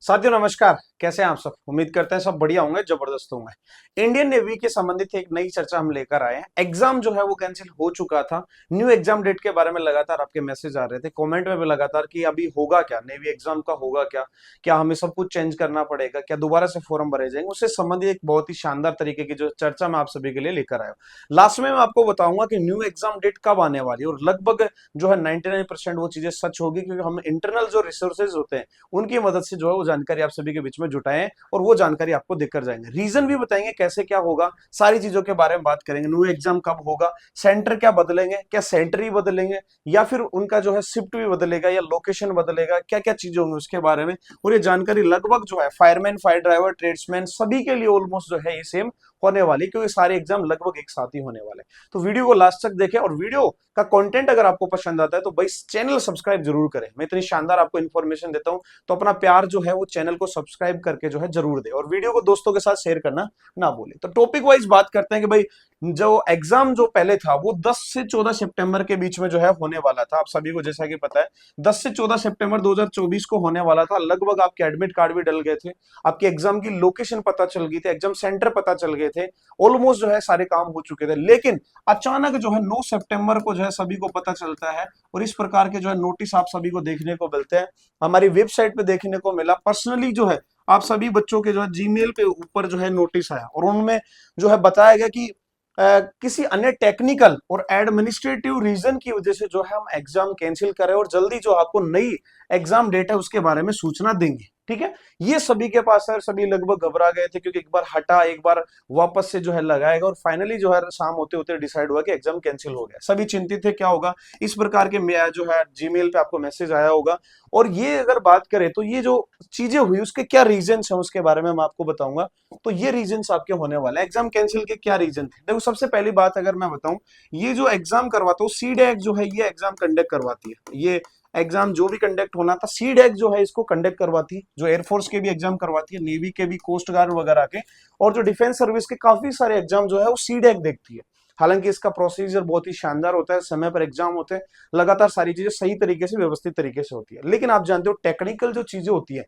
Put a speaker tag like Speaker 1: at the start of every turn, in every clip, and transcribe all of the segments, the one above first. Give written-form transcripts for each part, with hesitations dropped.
Speaker 1: साथियों नमस्कार। कैसे हैं आप सब? उम्मीद करते हैं सब बढ़िया होंगे, जबरदस्त होंगे। इंडियन नेवी के संबंधित एक नई चर्चा हम लेकर आए हैं। एग्जाम जो है वो कैंसिल हो चुका था। न्यू एग्जाम डेट के बारे में लगातार आपके मैसेज आ रहे थे, कमेंट में भी लगातार कि अभी होगा क्या, नेवी एग्जाम का होगा क्या, क्या हमें सब कुछ चेंज करना पड़ेगा, क्या दोबारा से फॉर्म भरे जाएंगे। उससे संबंधित एक बहुत ही शानदार तरीके की जो चर्चा मैं आप सभी के लिए लेकर आया हूँ। लास्ट में मैं आपको बताऊंगा कि न्यू एग्जाम डेट कब आने वाली है, और लगभग जो है 99% वो चीजें सच होगी, क्योंकि हम इंटरनल जो रिसोर्सेज होते हैं उनकी मदद से जो है वो जानकारी आप सभी के बीच में जुटाए हैं, और वो जानकारी आपको देकर जाएंगे। रीजन भी बताएंगे कैसे क्या होगा, सारी चीजों के बारे में बात करेंगे। न्यू एग्जाम कब होगा, सेंटर क्या बदलेंगे, क्या सेंटर ही बदलेंगे या फिर उनका जो है शिफ्ट भी बदलेगा या लोकेशन बदलेगा, क्या क्या चीजें होंगी उसके बारे में। और ये जानकारी लगभग जो है फायरमैन, फायर ड्राइवर, ट्रेड्समैन सभी के लिए ऑलमोस्ट जो है ये सेम होने वाली, क्योंकि सारे एग्जाम लगभग एक साथ ही होने वाले। तो वीडियो को लास्ट तक देखें, और वीडियो का कंटेंट अगर आपको पसंद आता है तो भाई चैनल सब्सक्राइब जरूर करें। मैं इतनी शानदार आपको इन्फॉर्मेशन देता हूं, तो अपना प्यार जो है वो चैनल को सब्सक्राइब करके जो है जरूर दे, और वीडियो को दोस्तों के साथ शेयर करना ना भूले। तो टॉपिक वाइज बात करते हैं कि भाई जो एग्जाम जो पहले था वो 10 से 14 सितंबर के बीच में जो है होने वाला था। आप सभी को जैसा कि पता है 10 से 14 सितंबर 2024 को होने वाला था। लगभग आपके एडमिट कार्ड भी डल गए थे, आपकी एग्जाम की लोकेशन पता चल गई थी, एग्जाम सेंटर पता चल गए थे, ऑलमोस्ट जो है सारे काम हो चुके थे। लेकिन अचानक जो है 9 सितंबर को जो है सभी को पता चलता है, और इस प्रकार के जो है नोटिस आप सभी को देखने को मिलते हैं। हमारी वेबसाइट पे देखने को मिला, पर्सनली जो है आप सभी बच्चों के जो है जीमेल पे ऊपर जो है नोटिस आया, और उनमें जो है बताया गया कि किसी अन्य टेक्निकल और एडमिनिस्ट्रेटिव रीजन की वजह से जो है हम एग्जाम कैंसिल करें, और जल्दी जो आपको नई एग्जाम डेट है उसके बारे में सूचना देंगे। ठीक है, ये सभी के पास है। सभी लगभग घबरा गए थे, क्योंकि एक बार हटा, एक बार वापस से जो है लगाएगा, और फाइनली जो है शाम होते होते डिसाइड हुआ कि एग्जाम कैंसिल हो गया। सभी चिंतित थे क्या होगा, इस प्रकार के जो है जीमेल पे आपको मैसेज आया होगा। और ये अगर बात करें तो ये जो चीजें हुई उसके क्या रीजन है उसके बारे में मैं आपको बताऊंगा। तो ये रीजन आपके होने वाले एग्जाम कैंसिल के क्या रीजन थे। देखो, सबसे पहली बात अगर मैं बताऊं, ये जो एग्जाम करवाता हूँ सीडैक जो है ये एग्जाम कंडक्ट करवाती है। ये एग्जाम जो भी कंडक्ट होना था सीडैक जो है इसको कंडक्ट करवाती है, जो एयरफोर्स के भी एग्जाम करवाती है, नेवी के भी, कोस्ट गार्ड वगैरह के, और जो डिफेंस सर्विस के काफी सारे एग्जाम जो है वो सीडैक देखती है। हालांकि इसका प्रोसीजर बहुत ही शानदार होता है, समय पर एग्जाम होते हैं, लगातार सारी चीजें सही तरीके से, व्यवस्थित तरीके से होती है। लेकिन आप जानते हो टेक्निकल जो चीजें होती है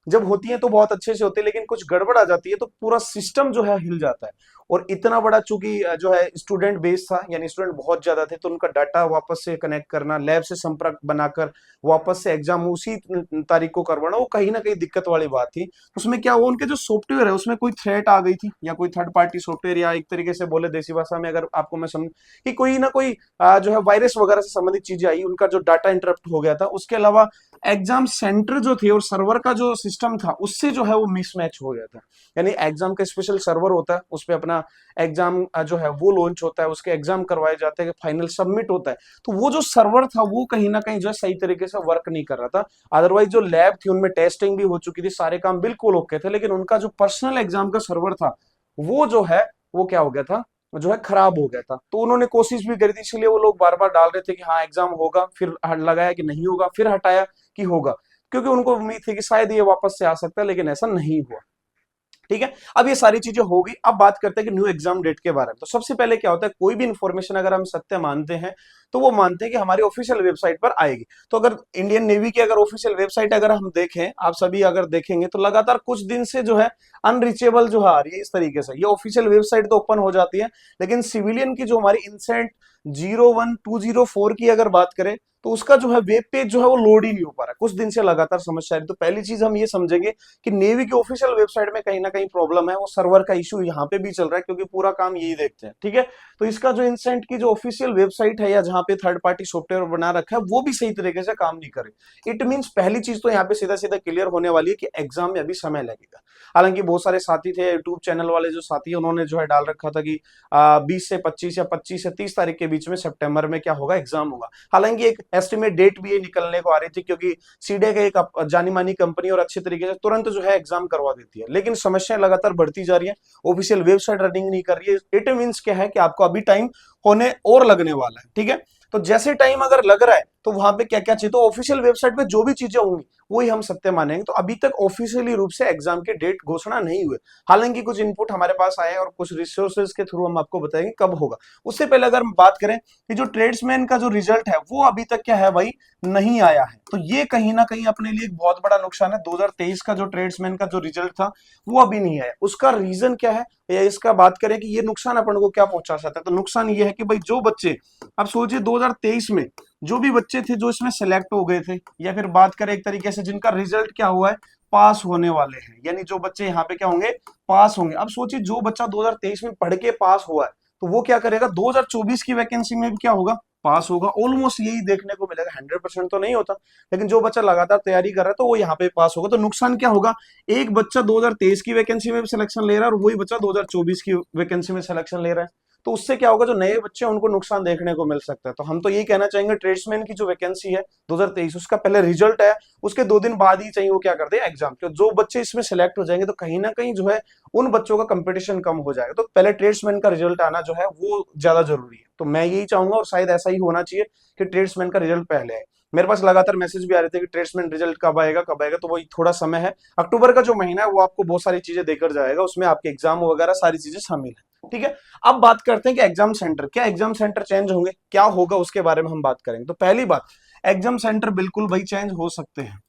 Speaker 1: जब होती है तो बहुत अच्छे से होती है, लेकिन कुछ गड़बड़ आ जाती है तो पूरा सिस्टम जो है हिल जाता है। और इतना बड़ा चूंकि जो है स्टूडेंट बेस था, यानी स्टूडेंट बहुत ज्यादा थे, तो उनका डाटा वापस से कनेक्ट करना, लैब से संपर्क बनाकर वापस से एग्जाम उसी तारीख को करवाना, वो कहीं ना कहीं दिक्कत वाली बात थी। उसमें क्या हुआ, उनके जो सॉफ्टवेयर है उसमें कोई थ्रेट आ गई थी, या कोई थर्ड पार्टी सॉफ्टवेयर, या एक तरीके से बोले देसी भाषा में अगर आपको मैं समझ कि कोई ना कोई जो है वायरस वगैरह से संबंधित चीजें आई, उनका जो डाटा इंटरप्ट हो गया था। उसके अलावा एग्जाम सेंटर जो थे और सर्वर का जो सिस्टम था उससे जो है वो मिसमैच हो गया था। यानी एग्जाम का स्पेशल सर्वर होता है, उस पर अपना एग्जाम जो है वो लॉन्च होता है, उसके एग्जाम करवाए जाते हैं, फाइनल सबमिट होता है। तो वो जो सर्वर था वो कहीं ना कहीं जो है सही तरीके से वर्क नहीं कर रहा था। अदरवाइज जो लैब थी उनमें टेस्टिंग भी हो चुकी थी, सारे काम बिल्कुल ओके थे, लेकिन उनका जो पर्सनल एग्जाम का सर्वर था वो जो है वो क्या हो गया था, जो है खराब हो गया था। तो उन्होंने कोशिश भी करी थी, इसलिए वो लोग बार बार डाल रहे थे कि हाँ एग्जाम होगा, फिर लगाया कि नहीं होगा, फिर हटाया कि होगा, क्योंकि उनको उम्मीद थी कि शायद ये वापस से आ सकता है, लेकिन ऐसा नहीं हुआ। ठीक है, अब ये सारी चीजें होगी। अब बात करते हैं कि न्यू एग्जाम डेट के बारे में। तो सबसे पहले क्या होता है, कोई भी इंफॉर्मेशन अगर हम सत्य मानते हैं तो वो मानते हैं कि हमारी ऑफिशियल वेबसाइट पर आएगी। तो अगर इंडियन नेवी की अगर ऑफिशियल वेबसाइट अगर हम देखें, आप सभी अगर देखेंगे तो लगातार कुछ दिन से जो है अनरीचेबल जो है आ रही है। इस तरीके से ये ऑफिशियल वेबसाइट तो ओपन हो जाती है, लेकिन सिविलियन की जो हमारी इंसेंट 01204 की अगर बात करें तो उसका जो है वेब पेज जो है वो लोड ही नहीं हो पा रहा है। कुछ दिन से लगातार समस्या आ रही है। तो पहली चीज हम ये समझेंगे कि नेवी की ऑफिशियल वेबसाइट में कहीं ना कहीं प्रॉब्लम है, वो सर्वर का इशू यहाँ पे भी चल रहा है, क्योंकि पूरा काम यही देखते हैं। ठीक है, तो इसका जो इंसेंट की जो ऑफिशियल वेबसाइट है या जहाँ पे थर्ड पार्टी सॉफ्टवेयर बना रखा है वो भी सही तरीके से काम नहीं करे। इट मीन्स पहली चीज तो यहाँ पे सीधा सीधा क्लियर होने वाली है कि एग्जाम में अभी समय लगेगा। हालांकि बहुत सारे साथी थे, यूट्यूब चैनल वाले जो साथी है उन्होंने जो है डाल रखा था कि 20 से 25 या 25 से 30 तारीख के बीच में सितंबर में क्या होगा, एग्जाम होगा। हालांकि एक एस्टिमेट डेट भी ये निकलने को आ रही थी, क्योंकि सीडे एक जानी मानी कंपनी और अच्छे तरीके से तुरंत जो है एग्जाम करवा देती है। लेकिन समस्याएं लगातार बढ़ती जा रही है, ऑफिशियल वेबसाइट रनिंग नहीं कर रही है। इट मीन्स क्या है कि आपको अभी टाइम होने और लगने वाला है। ठीक है, तो जैसे टाइम अगर लग रहा है तो वहां पे क्या क्या चाहिए, तो ऑफिशियल वेबसाइट पे जो भी चीजें होंगी वही हम सत्य मानेंगे। तो अभी तक ऑफिशियली रूप से एग्जाम के डेट घोषणा नहीं हुए, हालांकि कुछ इनपुट हमारे पास आए हैं और कुछ रिसोर्सेज के थ्रू हम आपको बताएंगे कब होगा। उससे पहले अगर हम बात करें कि जो ट्रेड्समैन का जो रिजल्ट है वो अभी तक क्या है भाई, नहीं आया है। तो ये कहीं ना कहीं अपने लिए एक बहुत बड़ा नुकसान है। 2023 का जो ट्रेड्समैन का जो रिजल्ट था वो अभी नहीं आया। उसका रीजन क्या है, या इसका बात करें कि ये नुकसान अपन को क्या पहुंचा सकता है, तो नुकसान ये है कि भाई जो बच्चे, अब सोचिए 2023 में जो भी बच्चे थे जो इसमें सिलेक्ट हो गए थे, या फिर बात करें एक तरीके से जिनका रिजल्ट क्या हुआ है, पास होने वाले हैं, यानी जो बच्चे यहाँ पे क्या होंगे, पास होंगे। अब सोचिए जो बच्चा 2023 में पढ़ के पास हुआ है तो वो क्या करेगा, 2024 की वैकेंसी में भी क्या होगा, पास होगा। ऑलमोस्ट यही देखने को मिलेगा, 100% तो नहीं होता, लेकिन जो बच्चा लगातार तैयारी कर रहा है तो वो यहाँ पे पास होगा। तो नुकसान क्या होगा, एक बच्चा 2023 की वैकेंसी में भी सिलेक्शन ले रहा है और वही बच्चा 2024 की वैकेंसी में सिलेक्शन ले रहा है। तो उससे क्या होगा, जो नए बच्चे हैं उनको नुकसान देखने को मिल सकता है। तो हम तो यही कहना चाहेंगे, ट्रेड्समैन की जो वैकेंसी है 2023, उसका पहले रिजल्ट है, उसके 2 दिन बाद ही चाहिए वो क्या करते हैं, एग्जाम। तो जो बच्चे इसमें सिलेक्ट हो जाएंगे तो कहीं ना कहीं जो है उन बच्चों का कंपटीशन कम हो जाएगा। तो पहले ट्रेड्समैन का रिजल्ट आना जो है वो ज्यादा जरूरी है। तो मैं यही चाहूंगा, और शायद ऐसा ही होना चाहिए कि ट्रेड्समैन का रिजल्ट पहले आए। मेरे पास लगातार मैसेज भी आ रहे थे कि ट्रेड्समैन रिजल्ट कब आएगा कब आएगा, तो वही थोड़ा समय है। अक्टूबर का जो महीना है वो आपको बहुत सारी चीजें देकर जाएगा, उसमें आपके एग्जाम वगैरह सारी चीजें शामिल है। ठीक है, अब बात करते हैं कि एग्जाम सेंटर, क्या एग्जाम सेंटर चेंज होंगे, क्या होगा उसके बारे में हम बात करेंगे। तो पहली बात, एग्जाम सेंटर बिल्कुल भाई चेंज हो सकते हैं।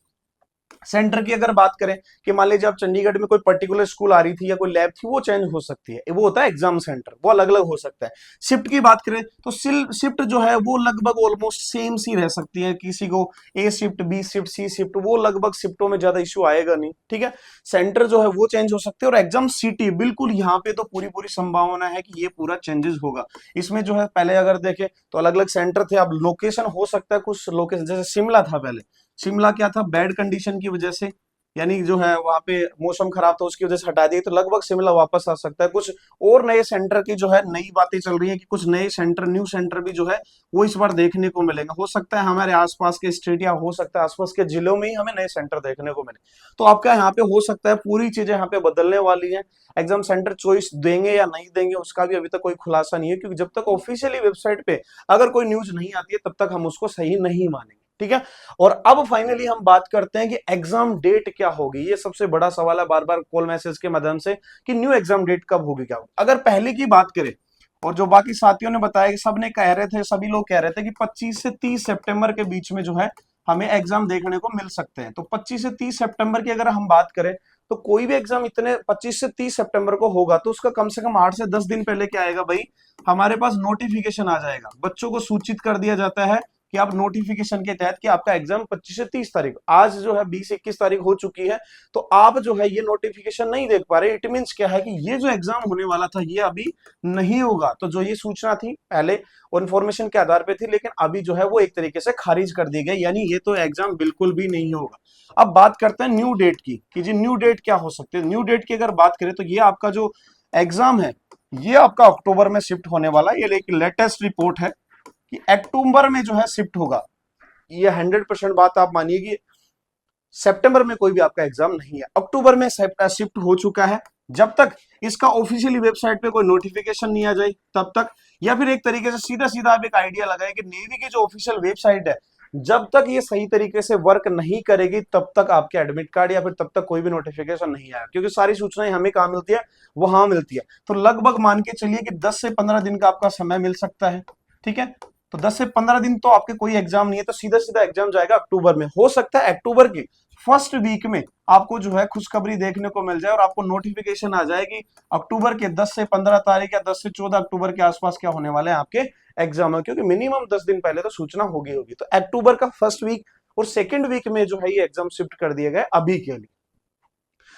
Speaker 1: सेंटर की अगर बात करें कि मान लीजिए आप चंडीगढ़ में कोई पर्टिकुलर स्कूल आ रही थी या कोई लैब थी, वो चेंज हो सकती है, वो होता है एग्जाम सेंटर, वो अलग अलग हो सकता है। शिफ्ट की बात करें तो शिफ्ट जो है वो लगभग ऑलमोस्ट सेम सी रह सकती है, किसी को ए शिफ्ट, बी शिफ्ट, सी शिफ्ट, वो लगभग शिफ्टों में ज्यादा इश्यू आएगा नहीं। ठीक है, सेंटर जो है वो चेंज हो सकते हैं। और एग्जाम सिटी, बिल्कुल यहाँ पे तो पूरी पूरी संभावना है कि ये पूरा चेंजेस होगा। इसमें जो है पहले अगर देखें तो अलग अलग सेंटर थे, अब लोकेशन हो सकता है, कुछ लोकेशन जैसे शिमला था पहले, शिमला क्या था, बैड कंडीशन की वजह से, यानी जो है वहां पे मौसम खराब था उसकी वजह से हटा दिए, तो लगभग शिमला वापस आ सकता है। कुछ और नए सेंटर की जो है नई बातें चल रही है कि कुछ नए सेंटर, न्यू सेंटर भी जो है वो इस बार देखने को मिलेंगे। हो सकता है हमारे आसपास के स्टेट या हो सकता है आसपास के जिलों में ही हमें नए सेंटर देखने को मिले। तो आपका यहाँ पे हो सकता है पूरी चीजें यहाँ पे बदलने वाली है। एग्जाम सेंटर चॉइस देंगे या नहीं देंगे उसका भी अभी तक कोई खुलासा नहीं है, क्योंकि जब तक ऑफिशियली वेबसाइट पे अगर कोई न्यूज नहीं आती है तब तक हम उसको सही नहीं मानेंगे। ठीक है, और अब फाइनली हम बात करते हैं कि एग्जाम डेट क्या होगी। ये सबसे बड़ा सवाल है बार बार कॉल मैसेज के माध्यम से कि न्यू एग्जाम डेट कब होगी, क्या होगी। अगर पहले की बात करें, और जो बाकी साथियों ने बताया कि सब ने कह रहे थे, सभी लोग कह रहे थे कि 25 से 30 सितंबर के बीच में जो है हमें एग्जाम देखने को मिल सकते हैं। तो 25 से 30 सितंबर की अगर हम बात करें तो कोई भी एग्जाम इतने 25 से 30 सितंबर को होगा तो उसका कम से कम 8 से 10 दिन पहले क्या आएगा भाई, हमारे पास नोटिफिकेशन आ जाएगा। बच्चों को सूचित कर दिया जाता है कि आप नोटिफिकेशन के तहत कि आपका एग्जाम 25 से 30 तारीख, आज जो है 20-21 तारीख हो चुकी है, तो आप जो है ये नोटिफिकेशन नहीं देख पा रहे। इट मींस क्या है कि ये जो एग्जाम होने वाला था ये अभी नहीं होगा। तो जो ये सूचना थी पहले और इन्फॉर्मेशन के आधार पे थी, लेकिन अभी जो है वो एक तरीके से खारिज कर दी गई, यानी ये तो एग्जाम बिल्कुल भी नहीं होगा। अब बात करते हैं न्यू डेट की कि जी न्यू डेट क्या हो सकती है। न्यू डेट की अगर बात करें तो ये आपका जो एग्जाम है ये आपका अक्टूबर में शिफ्ट होने वाला है। ये लेटेस्ट रिपोर्ट है कि अक्टूबर में जो है शिफ्ट होगा। ये 100% बात आप मानिए कि सितंबर में कोई भी आपका एग्जाम नहीं है, अक्टूबर में शिफ्ट हो चुका है। जब तक इसका ऑफिशियली वेबसाइट पे कोई नोटिफिकेशन नहीं आ जाए तब तक, या फिर एक तरीके से सीधा सीधा आप एक आइडिया लगाए कि नेवी की जो ऑफिशियल वेबसाइट है जब तक ये सही तरीके से वर्क नहीं करेगी तब तक आपके एडमिट कार्ड या फिर तब तक कोई भी नोटिफिकेशन नहीं आया, क्योंकि सारी सूचनाएं हमें कहाँ मिलती है, वहां मिलती है। तो लगभग मान के चलिए कि 10 से 15 दिन का आपका समय मिल सकता है। ठीक है, तो 10 से 15 दिन तो आपके कोई एग्जाम नहीं है, तो सीधा सीधा एग्जाम जाएगा अक्टूबर में। हो सकता है अक्टूबर की फर्स्ट वीक में आपको जो है खुशखबरी देखने को मिल जाए और आपको नोटिफिकेशन आ जाए कि अक्टूबर के 10 से 15 तारीख या 10 से 14 अक्टूबर के आसपास क्या होने वाले हैं आपके एग्जाम है, क्योंकि मिनिमम 10 दिन पहले तो सूचना होगी होगी। तो अक्टूबर का फर्स्ट वीक और सेकेंड वीक में जो है ये एग्जाम शिफ्ट कर दिए गए अभी के लिए।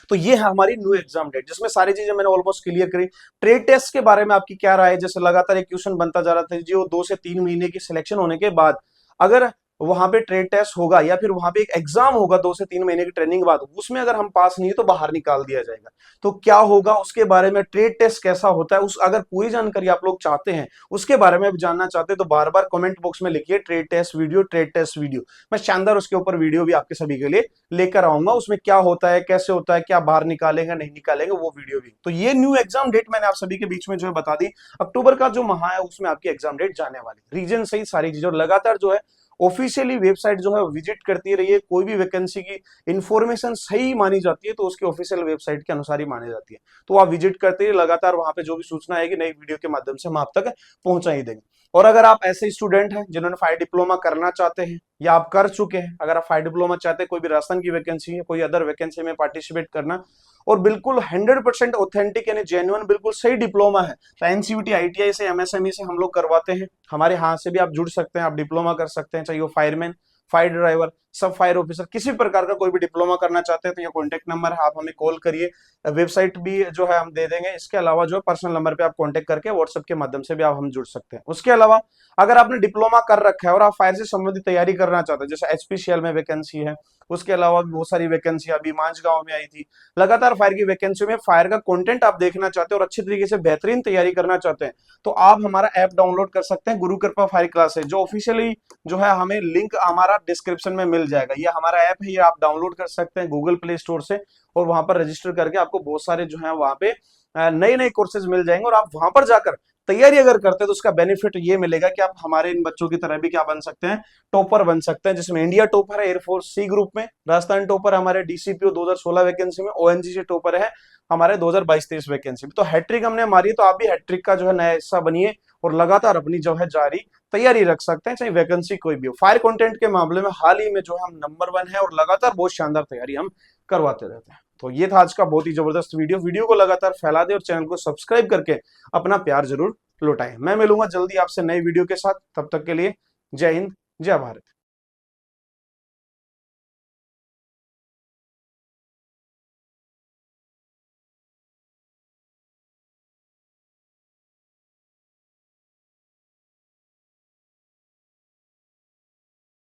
Speaker 1: तो ये है हमारी न्यू एग्जाम डेट, जिसमें सारी चीजें मैंने ऑलमोस्ट क्लियर करी। ट्रेड टेस्ट के बारे में आपकी क्या राय है, जैसे लगातार एक क्वेश्चन बनता जा रहा था जी, वो 2 से 3 महीने की सिलेक्शन होने के बाद अगर वहां पे ट्रेड टेस्ट होगा या फिर वहां पे एक एग्जाम होगा 2 से 3 महीने की ट्रेनिंग बाद, उसमें अगर हम पास नहीं है तो बाहर निकाल दिया जाएगा। तो क्या होगा उसके बारे में, ट्रेड टेस्ट कैसा होता है, उस अगर पूरी जानकारी आप लोग चाहते हैं, उसके बारे में जानना चाहते हैं, तो बार बार कमेंट बॉक्स में लिखिए trade test video, trade test video. मैं शानदार उसके ऊपर वीडियो भी आपके सभी के लिए लेकर आऊंगा। उसमें क्या होता है, कैसे होता है, क्या बाहर निकालेंगे नहीं निकालेंगे, वो वीडियो भी। तो ये न्यू एग्जाम डेट मैंने आप सभी के बीच में जो है बता दी। अक्टूबर का जो माह है उसमें आपकी एग्जाम डेट जाने वाली, रीजन सही सारी चीजें, और लगातार जो है ऑफिशियली वेबसाइट जो है विजिट करती रहिए। कोई भी वैकेंसी की इंफॉर्मेशन सही मानी जाती है तो उसकी ऑफिशियल वेबसाइट के अनुसार ही मानी जाती है। तो आप विजिट करते रहिए, लगातार वहां पे जो भी सूचना आएगी नई वीडियो के माध्यम से हम आप तक पहुंचा ही देंगे। और अगर आप ऐसे स्टूडेंट हैं जिन्होंने फायर डिप्लोमा करना चाहते हैं या आप कर चुके हैं, अगर आप फायर डिप्लोमा चाहते हैं, कोई भी राजस्थान की वैकेंसी है, कोई अदर वैकेंसी में पार्टिसिपेट करना और बिल्कुल 100% ऑथेंटिक यानी जेन्युइन बिल्कुल सही डिप्लोमा है, तो एनसीवीटी आईटीआई से एमएसएमई से हम लोग करवाते हैं। हमारे हाथ से भी आप जुड़ सकते हैं, आप डिप्लोमा कर सकते हैं, चाहे वो फायरमैन, फायर ड्राइवर, सब फायर ऑफिसर, किसी प्रकार का कोई भी डिप्लोमा करना चाहते हैं तो ये कॉन्टेक्ट नंबर है, आप हमें कॉल करिए। वेबसाइट भी जो है हम दे देंगे। इसके अलावा जो है पर्सनल नंबर पे आप कांटेक्ट करके व्हाट्सएप के माध्यम से भी आप हम जुड़ सकते हैं। उसके अलावा अगर आपने डिप्लोमा कर रखा है और आप फायर से संबंधित तैयारी करना चाहते हैं, जैसे एचपीसीएल में वैकेंसी है, उसके अलावा भी बहुत सारी वैकेंसी अभी मांझगांव में आई थी, लगातार फायर की वैकेंसी में फायर का कंटेंट आप देखना चाहते हैं और अच्छी तरीके से बेहतरीन तैयारी करना चाहते हैं, तो आप हमारा ऐप डाउनलोड कर सकते हैं, गुरु कृपा फायर क्लासेस, जो ऑफिशियली जो है हमें लिंक हमारा डिस्क्रिप्शन में मिल जाएगा। ये हमारा ऐप है, ये आप डाउनलोड कर सकते हैं गूगल प्ले स्टोर से और वहां पर रजिस्टर करके आपको बहुत सारे जो है वहां पे नए नए कोर्सेज मिल जाएंगे और आप वहां पर जाकर तैयारी अगर करते हैं तो उसका बेनिफिट ये मिलेगा कि आप हमारे इन बच्चों की तरह भी क्या बन सकते हैं, टॉपर बन सकते हैं। जिसमें इंडिया टॉपर है एयरफोर्स सी ग्रुप में, राजस्थान टॉपर है हमारे डीसीपीओ 2016 वैकेंसी में, ओएनजीसी टॉपर है हमारे 2022-23 वैकेंसी में। तो हैट्रिक हमने मारी है, तो आप भी हैट्रिक का जो है नया हिस्सा बनिए और लगातार अपनी जो है जारी तैयारी रख सकते हैं, चाहे वैकेंसी कोई भी हो। फायर कंटेंट के मामले में हाल ही में जो है हम नंबर 1 है और लगातार बहुत शानदार तैयारी हम करवाते रहते हैं। तो ये था आज का बहुत ही जबरदस्त वीडियो को लगातार फैला दे और चैनल को सब्सक्राइब करके अपना प्यार जरूर लौटाएं। मैं मिलूंगा जल्दी आपसे नई वीडियो के साथ, तब तक के लिए जय हिंद, जय भारत।